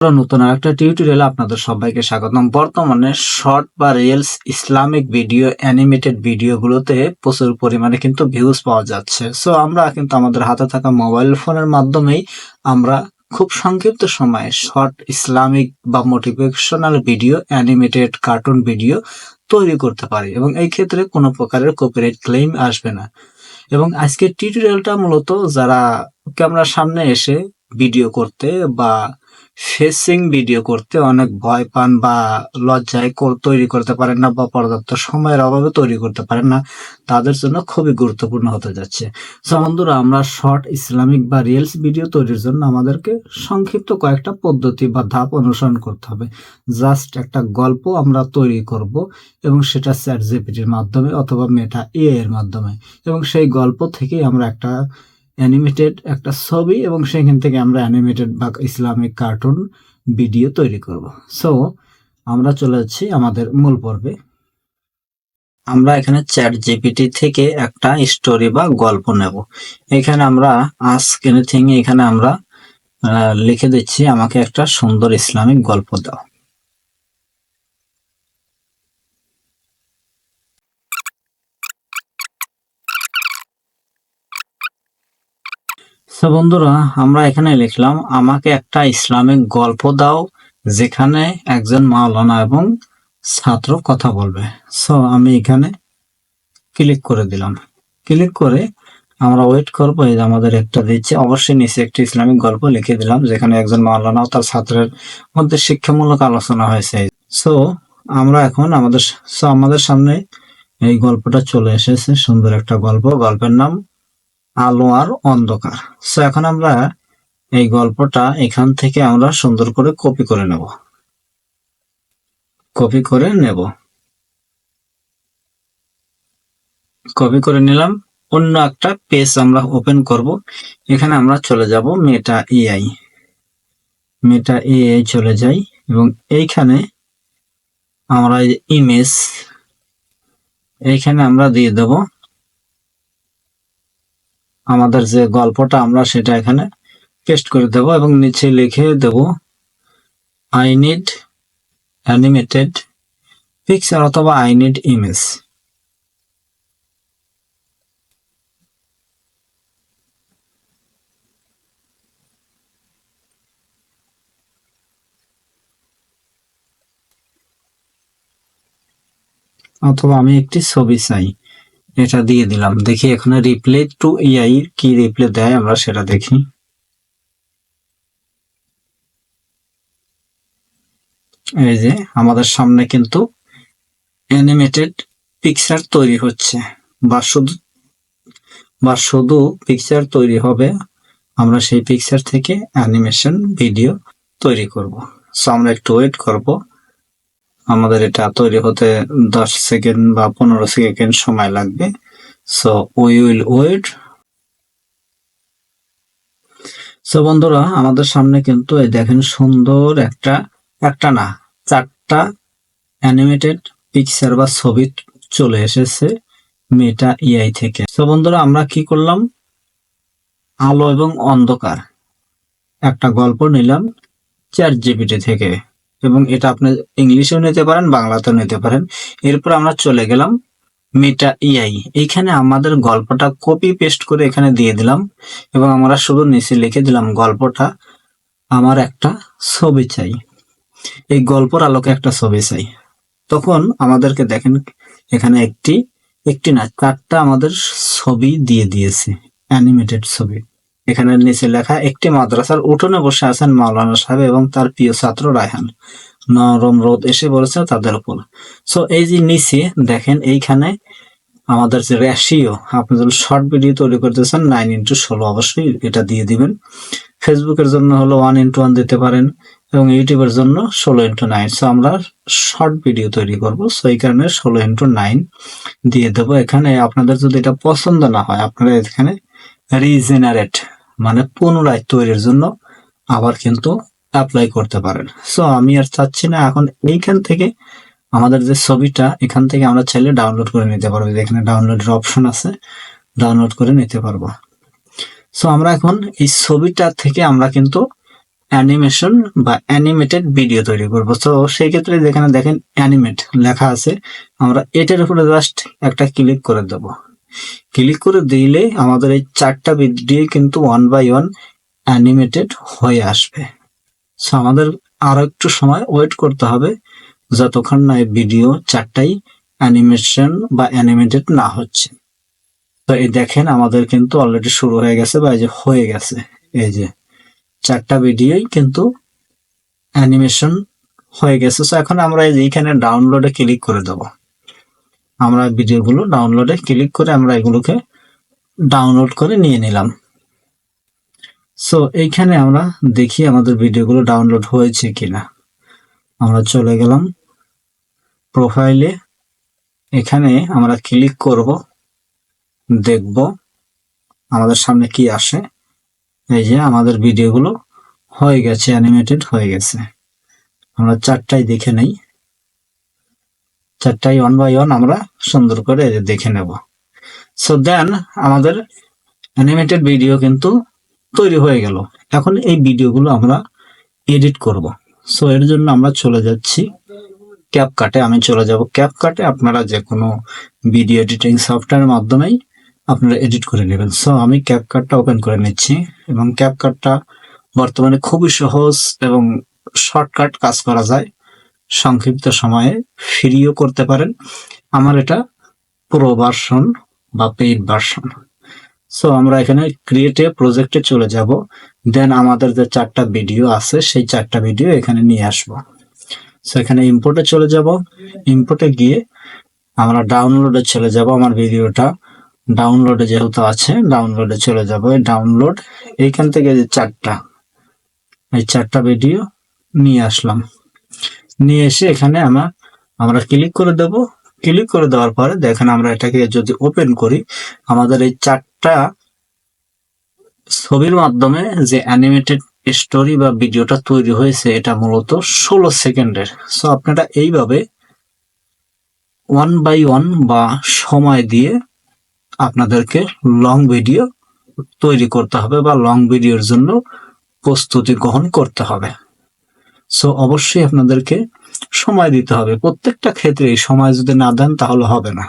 নতুন আরেকটা টিউটোরিয়ালে আপনাদের সবাইকে স্বাগতম। বর্তমানে শর্ট বা রিলস ইসলামিক ভিডিও অ্যানিমেটেড ভিডিওগুলোতে প্রচুর পরিমাণে কিন্তু ভিউজ পাওয়া যাচ্ছে। সো আমরা কিন্তু আমাদের হাতে থাকা মোবাইল ফোনের মাধ্যমেই আমরা খুব সংক্ষিপ্ত সময়ে শর্ট ইসলামিক বা motivational video animated cartoon video তৈরি করতে পারি এবং এই ক্ষেত্রে কোনো প্রকারের কপিরাইট ক্লেম আসবে না। এবং আজকের টিউটোরিয়ালটা মূলত যারা ক্যামেরার সামনে এসে ভিডিও করতে বা ফেসিং ভিডিও করতে অনেক ভয় পান বা লজ্জায় তৈরি করতে পারেন না বা পর্যাপ্ত সময়ের অভাবে তৈরি করতে পারেন না, তাদের জন্য খুবই গুরুত্বপূর্ণ হতে যাচ্ছে। সো বন্ধুরা, আমরা শর্ট ইসলামিক বা রিলস ভিডিও তৈরির জন্য আমাদেরকে সংক্ষিপ্ত কয়েকটা পদ্ধতি বা ধাপ অনুসরণ করতে হবে। জাস্ট একটা গল্প আমরা তৈরি করব এবং সেটা চ্যাট জিপিটির মাধ্যমে অথবা মেটা এআই এর মাধ্যমে, এবং সেই গল্প থেকেই আমরা একটা অ্যানিমেটেড একটা ছবি এবং সেখান থেকে আমরা অ্যানিমেটেড বা ইসলামিক কার্টুন ভিডিও তৈরি করব। সো আমরা চলে যাচ্ছি আমাদের মূল পর্বে। আমরা এখানে চ্যাট জিপিটি থেকে একটা স্টোরি বা গল্প নেব। এখানে আমরা আস্ক এনিথিং এখানে আমরা লিখে দিচ্ছি আমাকে একটা সুন্দর ইসলামিক গল্প দাও। বন্ধুরা, আমরা এখানে লিখলাম আমাকে একটা ইসলামিক গল্প দাও যেখানে একজন মাওলানা এবং ছাত্র কথা বলবে। সো আমি এখানে ক্লিক করে দিলাম। ক্লিক করে আমরা ওয়েট করবো। এই যে আমাদের একটা দিচ্ছে, অবশ্যই নিচে একটি ইসলামিক গল্প লিখে দিলাম যেখানে একজন মাওলানা ও তার ছাত্রের মধ্যে শিক্ষামূলক আলোচনা হয়েছে। সো আমরা এখন আমাদের সামনে এই গল্পটা চলে এসেছে। সুন্দর একটা গল্প, গল্পের নাম আলো আর অন্ধকার। সো এখন আমরা এই গল্পটা এখান থেকে আমরা সুন্দর করে কপি করে নেব। কপি করে নিলাম। অন্য একটা পেজ আমরা ওপেন করব। এখানে আমরা চলে যাব মেটা এআই চলে যাই এবং এইখানে আমরা ইমেজ এইখানে আমরা দিয়ে দেব আমাদের যে গল্পটা, আমরা সেটা এখানে পেস্ট করে দেব এবং নিচে লিখে দেব আই নিড অ্যানিমেটেড পিকচার অথবা আই নিড ইমেজ। অথবা আমি একটি ছবি চাই, এটা দিয়ে দিলাম। দেখি এখানে রিপ্লাই টু এআই কি রিপ্লাই দেয়, আমরা সেটা দেখি। এই যে আমাদের সামনে কিন্তু অ্যানিমেটেড পিকচার তৈরি হচ্ছে বা শুধু পিকচার তৈরি হবে। আমরা সেই পিকচার থেকে অ্যানিমেশন ভিডিও তৈরি করব। সো আমরা একটু ওয়েট করব। আমাদের এটা তৈরি হতে 10 সেকেন্ড বা 15 সেকেন্ড সময় লাগবে। So we will wait. So বন্ধুরা, আমাদের সামনে কিন্তু এই দেখেন সুন্দর একটা না 4টা অ্যানিমেটেড পিকচার বা ছবি চলে এসেছে মেটা এআই থেকে। সো বন্ধুরা, আমরা কি করলাম, আলো এবং অন্ধকার একটা গল্প নিলাম চ্যাট জিপিটি থেকে, এবং এটা আপনি ইংলিশেও নিতে পারেন, বাংলাতেও নিতে পারেন। এরপর আমরা চলে গেলাম মেটা এআই। এইখানে আমাদের গল্পটা কপি পেস্ট করে এখানে দিয়ে দিলাম এবং আমরা শুধু নিচে লিখে দিলাম গল্পটা আমার একটা ছবি চাই, এই গল্পর আলোকে একটা ছবি চাই। তখন আমাদেরকে দেখেন এখানে একটি না 4টা আমাদের ছবি দিয়ে দিয়েছে, অ্যানিমেটেড ছবি। এখানে নিচে লেখা একটি মাদ্রাসার উঠোনে বসে আছেন মাওলানা সাহেব এবং তার প্রিয় ছাত্র রায়হান। নরম রোদ এসে পড়েছে তাদের উপর। সো এই যে নিচে দেখেন এইখানে আমাদের যে রেশিও, আপনি যদি শর্ট ভিডিও তৈরি করতেছেন 9:16 অবশ্যই এটা দিয়ে দিবেন। ফেসবুকের জন্য হলো 1:1 দিতে পারেন এবং ইউটিউবের জন্য 16:9। সো আমরা শর্ট ভিডিও তৈরি করব, সো এই কারণে 16:9 দিয়ে দেবো। এখানে আপনাদের যদি এটা পছন্দ না হয়, আপনারা এখানে রিজেনারেট মানে পুনরায় তৈরির জন্য আবার কিন্তু অ্যাপ্লাই করতে পারেন। সো আমি আর চাচ্ছি না। এখন এইখান থেকে আমাদের যে ছবিটা, এখান থেকে আমরা চাইলে ডাউনলোড করে নিতে পারবো। এখানে ডাউনলোডের অপশন আছে, ডাউনলোড করে নিতে পারবো। সো আমরা এখন এই ছবিটা থেকে আমরা কিন্তু অ্যানিমেশন বা অ্যানিমেটেড ভিডিও তৈরি করবো। তো সেই ক্ষেত্রে যেখানে দেখেন অ্যানিমেট লেখা আছে, আমরা এটার উপরে জাস্ট একটা ক্লিক করে দেব। ক্লিক করে দিলে আমাদের এই 4টা ভিডিও কিন্তু 1 বাই 1 অ্যানিমেটেড হয়ে আসবে। সো আমাদের আরো একটু সময় ওয়েট করতে হবে যতক্ষণ না এই ভিডিও 4টাই অ্যানিমেশন বা অ্যানিমেটেড না হচ্ছে। তো এই দেখেন আমাদের কিন্তু অলরেডি শুরু হয়ে গেছে বা এই যে হয়ে গেছে, এই যে 4টা ভিডিওই কিন্তু অ্যানিমেশন হয়ে গেছে। সো এখন আমরা এই যে এইখানে ডাউনলোডে ক্লিক করে দেব। আমরা ভিডিওগুলো ডাউনলোডে ক্লিক করে আমরা এগুলোকে ডাউনলোড করে নিয়ে নিলাম। সো এইখানে আমরা দেখি আমাদের ভিডিওগুলো ডাউনলোড হয়েছে কিনা। আমরা চলে গেলাম প্রোফাইলে, এখানে আমরা ক্লিক করব, দেখব আমাদের সামনে কি আসে। এই যে আমাদের ভিডিওগুলো হয়ে গেছে, অ্যানিমেটেড হয়ে গেছে। আমরা 4টাই দেখে নেই, 4টাই 1 বাই 1 আমরা সুন্দর করে দেখে নেব। সো দেন আমাদের অ্যানিমেটেড ভিডিও কিন্তু তৈরি হয়ে গেল। এখন এই ভিডিওগুলো আমরা এডিট করব। সো এর জন্য আমরা চলে যাচ্ছি ক্যাপকাটে। আমি চলে যাব ক্যাপকাটে। আপনারা যে কোনো ভিডিও এডিটিং সফটওয়্যারের মাধ্যমেই আপনারা এডিট করে নেবেন। সো আমি ক্যাপকাটটা ওপেন করে নিচ্ছি এবং ক্যাপকাটটা বর্তমানে খুবই সহজ এবং শর্টকাট কাজ করা যায়, সংক্ষিপ্ত সময়ে ফ্রিও করতে পারেন। আমার এটা প্রো ভার্সন বা পেইড ভার্সন। সো আমরা এখানে ক্রিয়েট এ প্রজেক্টে চলে যাব। দেন আমাদের যে 4টা ভিডিও আছে সেই 4টা ভিডিও এখানে নিয়ে আসব। সো এখানে ইম্পোর্টে চলে যাব। ইম্পোর্টে গিয়ে আমরা ডাউনলোডে চলে যাব। আমার ভিডিওটা ডাউনলোডে যেহেতু আছে, ডাউনলোডে চলে যাব। এই ডাউনলোড, এইখান থেকে যে 4টা, এই 4টা ভিডিও নিয়ে আসলাম। নিয়ে এসে এখানে আমরা ক্লিক করে দেব। ক্লিক করে দেওয়ার পরে দেখেন আমরা এটাকে যদি ওপেন করি, আমাদের এই 4টা ছবির মাধ্যমে যে অ্যানিমেটেড স্টোরি বা ভিডিওটা তৈরি হয়েছে এটা মূলত 16 সেকেন্ডের। সো আপনারা এইভাবে 1 বাই 1 বা সময় দিয়ে আপনাদেরকে লং ভিডিও তৈরি করতে হবে বা লং ভিডিওর জন্য প্রস্তুতি গ্রহণ করতে হবে। সো অবশ্যই আপনাদেরকে সময় দিতে হবে। প্রত্যেকটা ক্ষেত্রে সময় যদি না দেন তাহলে হবে না।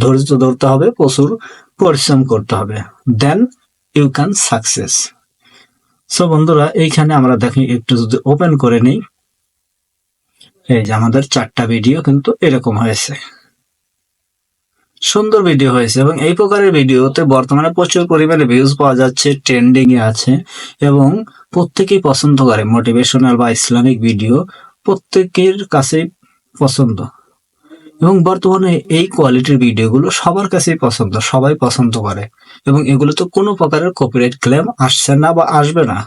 ধৈর্য ধরতে হবে, প্রচুর পরিশ্রম করতে হবে, then you can success. So বন্ধুরা, এইখানে আমরা দেখি একটু যদি ওপেন করে নিই, এই যে আমাদের 4টা ভিডিও কিন্তু এরকম হয়েছে, সুন্দর ভিডিও হয়েছে। এবং এই প্রকারের ভিডিওতে বর্তমানে প্রচুর পরিমাণে ভিউজ পাওয়া যাচ্ছে, ট্রেন্ডিং এ আছে এবং প্রত্যেকেই পছন্দ করে। মোটিভেশনাল বা ইসলামিক ভিডিও প্রত্যেকের কাছে পছন্দ এবং বর্তমানে এই কোয়ালিটির ভিডিওগুলো সবার কাছেই পছন্দ, সবাই পছন্দ করে এবং এগুলো তো কোনো প্রকারের কপিরাইট ক্লেম আসছে না বা আসবে না,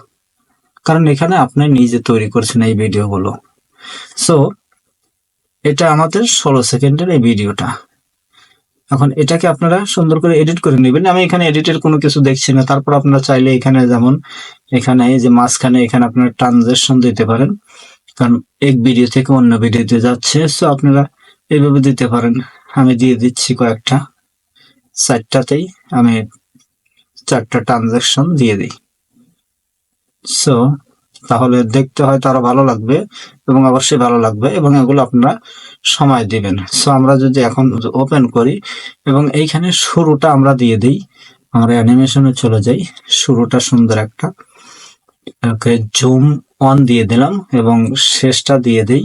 কারণ এখানে আপনি নিজে তৈরি করছেন এই ভিডিওগুলো। সো এটা আমাদের 16 সেকেন্ডের এই ভিডিওটা। এখন এটাকে আপনারা সুন্দর করে এডিট করে নেবেন। আমি এখানে এডিটের কোনো কিছু দেখছি না। তারপর আপনারা চাইলে এখানে যেমন এখানে এই যে মাঝখানে এখানে আপনারা ট্রানজিশন দিতে পারেন, কারণ এক ভিডিও থেকে অন্য ভিডিওতে যাচ্ছে। সো আপনারা এইভাবে দিতে পারেন। আমি দিয়ে দিচ্ছি কয়েকটা, 4টাতেই আমি 4টা ট্রানজাকশন দিয়ে দিই। সো তাহলে দেখতে হয়তো আরো ভালো লাগবে এবং অবশ্যই ভালো লাগবে এবং এগুলো আপনারা সময় দিবেন। সো আমরা যদি এখন ওপেন করি এবং এইখানে শুরুটা আমরা দিয়ে দিই, আমরা অ্যানিমেশনে চলে যাই, শুরুটা সুন্দর একটা ওকে জুম অন দিয়ে দিলাম এবং শেষটা দিয়ে দিই,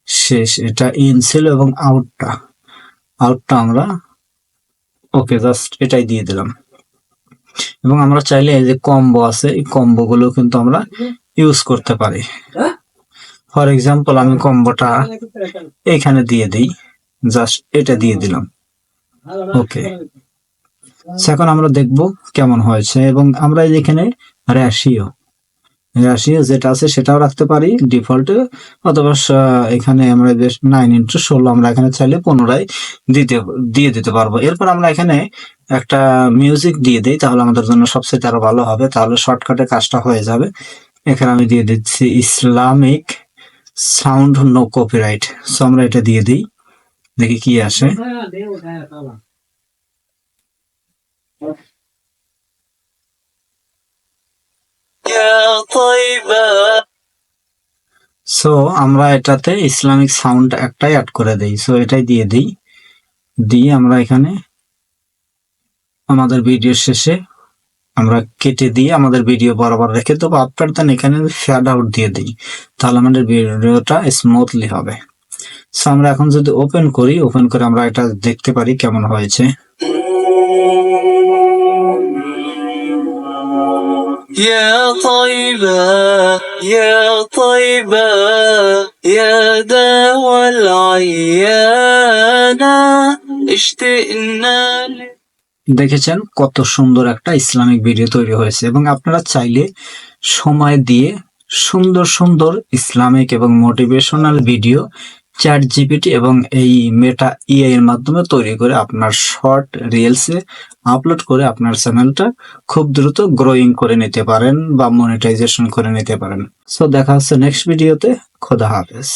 শেষ এটা ইন ছিল এবং আউটটা আমরা ওকে জাস্ট এটাই দিয়ে দিলাম। এবং আমরা চাইলে এই যে কম্বো আছে, এই কম্বো গুলো কিন্তু আমরা ইউজ করতে পারি। ফর এক্সাম্পল আমি কম্বোটা এখানে দিয়ে দিই, জাস্ট এটা দিয়ে দিলাম, ওকে। এখন আমরা দেখব কেমন হয়েছে এবং আমরা এখানে রেশিও যেটা আছে সেটাও রাখতে পারি ডিফল্টে, অথবা এখানে আমরা 9:16 আমরা এখানে চাইলে 15 দিয়ে দিতে পারবো। এরপর আমরা এখানে একটা মিউজিক দিয়ে দিই, তাহলে আমাদের জন্য সবচেয়ে আরো ভালো হবে, তাহলে শর্টকাটে কাজটা হয়ে যাবে। এখানে আমি দিয়ে দিচ্ছি Islamic sound no copyright. So আমরা এটা দিয়ে দিই, দেখি কি আসে। يا طيبة. সো আমরা এটাতে ইসলামিক সাউন্ড একটাই অ্যাড করে দেই। সো এটাই দিয়ে দিই, দিয়ে আমরা এখানে আমাদের ভিডিও শেষে আমরা কেটে দিয়ে আমাদের ভিডিও বরাবর রেখে দেবো। আফটার দেন এখানে ফ্যাড আউট দিয়ে দিই, তাহলে আমাদের ভিডিওটা স্মুথলি হবে। সো আমরা এখন যদি ওপেন করি, ওপেন করে আমরা এটা দেখতে পারি কেমন হয়েছে। يا طيبة يا طيبة يا دوا العيانة اشتقنا لك. দেখেছেন কত সুন্দর একটা ইসলামিক ভিডিও তৈরি হয়েছে, এবং আপনারা চাইলে সময় দিয়ে সুন্দর সুন্দর ইসলামিক এবং মোটিভেশনাল ভিডিও চ্যাট জিপিটি এবং এই মেটা ইআই এর মাধ্যমে তৈরি করে আপনার শর্ট রিলসে আপলোড করে আপনার চ্যানেলটা খুব দ্রুত গ্রোয়িং করে নিতে পারেন বা মনিটাইজেশন করে নিতে পারেন। সো দেখা হচ্ছে নেক্সট ভিডিওতে। খোদা হাফেজ।